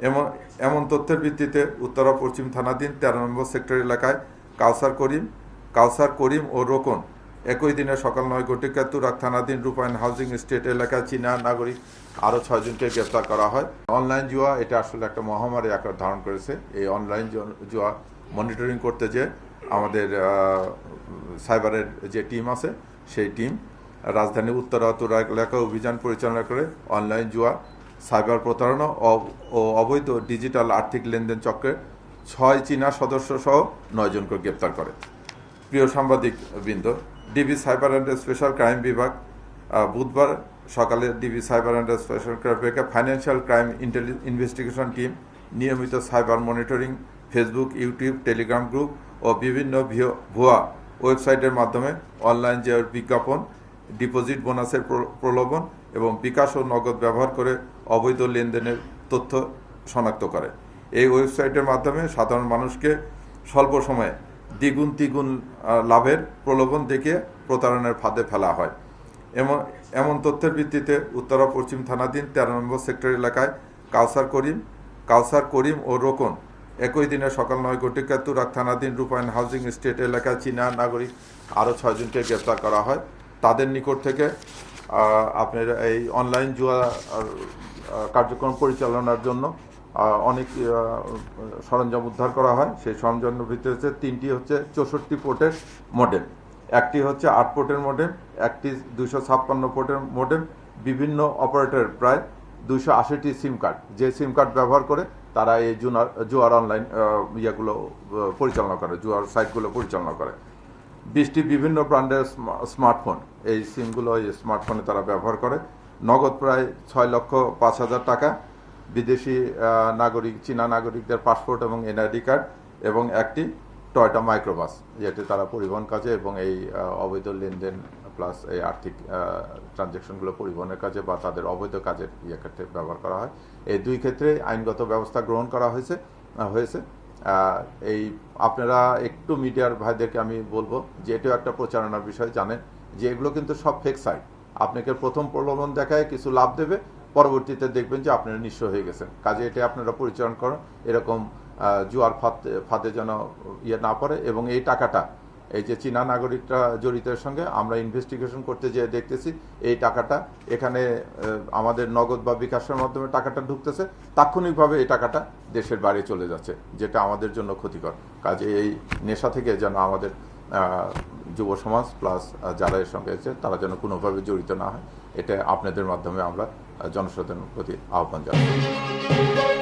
এমন এমন তথ্যের ভিত্তিতে উত্তরা পশ্চিম থানাধীন 13 নম্বর সেক্টর এলাকায় কাউসার করিম ও রোকন একই দিনে সকাল 9:00 তুরাগ থানাধীন রূপায়ণ হাউজিং এস্টেট এলাকায় চীনা নাগরিক আরও 6 জনকে গ্রেপ্তার করা হয়। অনলাইন জুয়া এটা আসলে একটা মহামারী আকার ধারণ করেছে। এই অনলাইন জুয়া মনিটরিং করতে যে আমাদের সাইবারের যে টিম আছে সেই টিম রাজধানী উত্তরা তুরাগ এলাকায় অভিযান পরিচালনা করে অনলাইন জুয়া, সাইবার প্রতারণা ও অবৈধ ডিজিটাল আর্থিক লেনদেন চক্রের 6 চীনা সদস্য সহ 9 জনকে গ্রেপ্তার করে। প্রিয় সাংবাদিক বৃন্দ, DB cyber and special crime বিভাগ বুধবার সকালে DB cyber and special crime বিভাগে ফাইন্যান্সিয়াল ক্রাইম ইনভেস্টিগেশন টিম নিয়মিত cyber monitoring, Facebook, YouTube, Telegram group ও বিভিন্ন ভুয়া ওয়েবসাইটের মাধ্যমে অনলাইন যে বিজ্ঞাপন, ডিপোজিট বোনাসের প্রলোভন এবং বিকাশ ও নগদ ব্যবহার করে অবৈধ লেনদেনের তথ্য শনাক্ত করে। এই ওয়েবসাইটের মাধ্যমে সাধারণ মানুষকে স্বল্প সময়ে দ্বিগুণ লাভের প্রলোভন দেখিয়ে প্রতারণার ফাঁদে ফেলা হয়। এমন তথ্যের ভিত্তিতে উত্তরা পশ্চিম থানাধীন 13 নম্বর সেক্টর এলাকায় কাউসার করিম ও রোকন একই দিনে সকাল 9:00 তুরাগ থানাধীন রূপায়ণ হাউজিং এস্টেট এলাকায় চীনা নাগরিক আরও 6 জনকে গ্রেপ্তার করা হয়। তাদের নিকট থেকে আপনার এই অনলাইন জুয়া কার্যক্রম পরিচালনার জন্য অনেক সরঞ্জাম উদ্ধার করা হয়। সেই সরঞ্জামের ভিতরে হচ্ছে 3টি হচ্ছে 64 পোর্টের মডেম, একটি হচ্ছে 8 পোর্টের মডেম, একটি 256 পোর্টের মডেম, বিভিন্ন অপারেটরের প্রায় 280টি সিম কার্ড, যে সিম কার্ড ব্যবহার করে তারা এই জুয়ার অনলাইন ইয়েগুলো পরিচালনা করে, জুয়ার সাইটগুলো পরিচালনা করে। 20টি বিভিন্ন ব্র্যান্ডের স্মার্টফোন, এই সিমগুলো এই স্মার্টফোনে তারা ব্যবহার করে। নগদ প্রায় 6,05,000 টাকা, বিদেশি চীনা নাগরিকদের পাসপোর্ট এবং এনআইডি কার্ড এবং একটি টয়োটা মাইক্রোবাস, যেটি তারা পরিবহন কাজে এবং এই অবৈধ লেনদেন প্লাস এই আর্থিক ট্রানজ্যাকশনগুলো পরিবহনের কাজে বা তাদের অবৈধ কাজের ক্ষেত্রে ব্যবহার করা হয়। এই দুই ক্ষেত্রে আইনগত ব্যবস্থা গ্রহণ করা হয়েছে। এই আপনারা একটু মিডিয়ার ভাইদেরকে আমি বলবো যে এটাও একটা প্রচারণার বিষয়, জানেন যে এগুলো কিন্তু সব ফেক সাইট। আপনাকে প্রথম প্রলোভন দেখায় কিছু লাভ দেবে, পরবর্তীতে দেখবেন যে আপনারা নিঃস্ব হয়ে গেছেন। কাজে এটা আপনারা পরিচালনা করেন, এরকম জুয়ার ফাঁদে যেন না পড়ে। এবং এই টাকাটা, এই যে চীনা নাগরিকরা জড়িতের সঙ্গে আমরা ইনভেস্টিগেশন করতে যেয়ে দেখতেছি এই টাকাটা এখানে আমাদের নগদ বা বিকাশের মাধ্যমে টাকাটা ঢুকতেছে, তাৎক্ষণিকভাবে এই টাকাটা দেশের বাইরে চলে যাচ্ছে, যেটা আমাদের জন্য ক্ষতিকর। কাজে এই নেশা থেকে যেন আমাদের যুব সমাজ প্লাস যারা এর সঙ্গে আছে তারা যেন কোনোভাবে জড়িত না হয়, এটা আপনাদের মাধ্যমে আমরা জনসাধারণের প্রতি আহ্বান জানাই।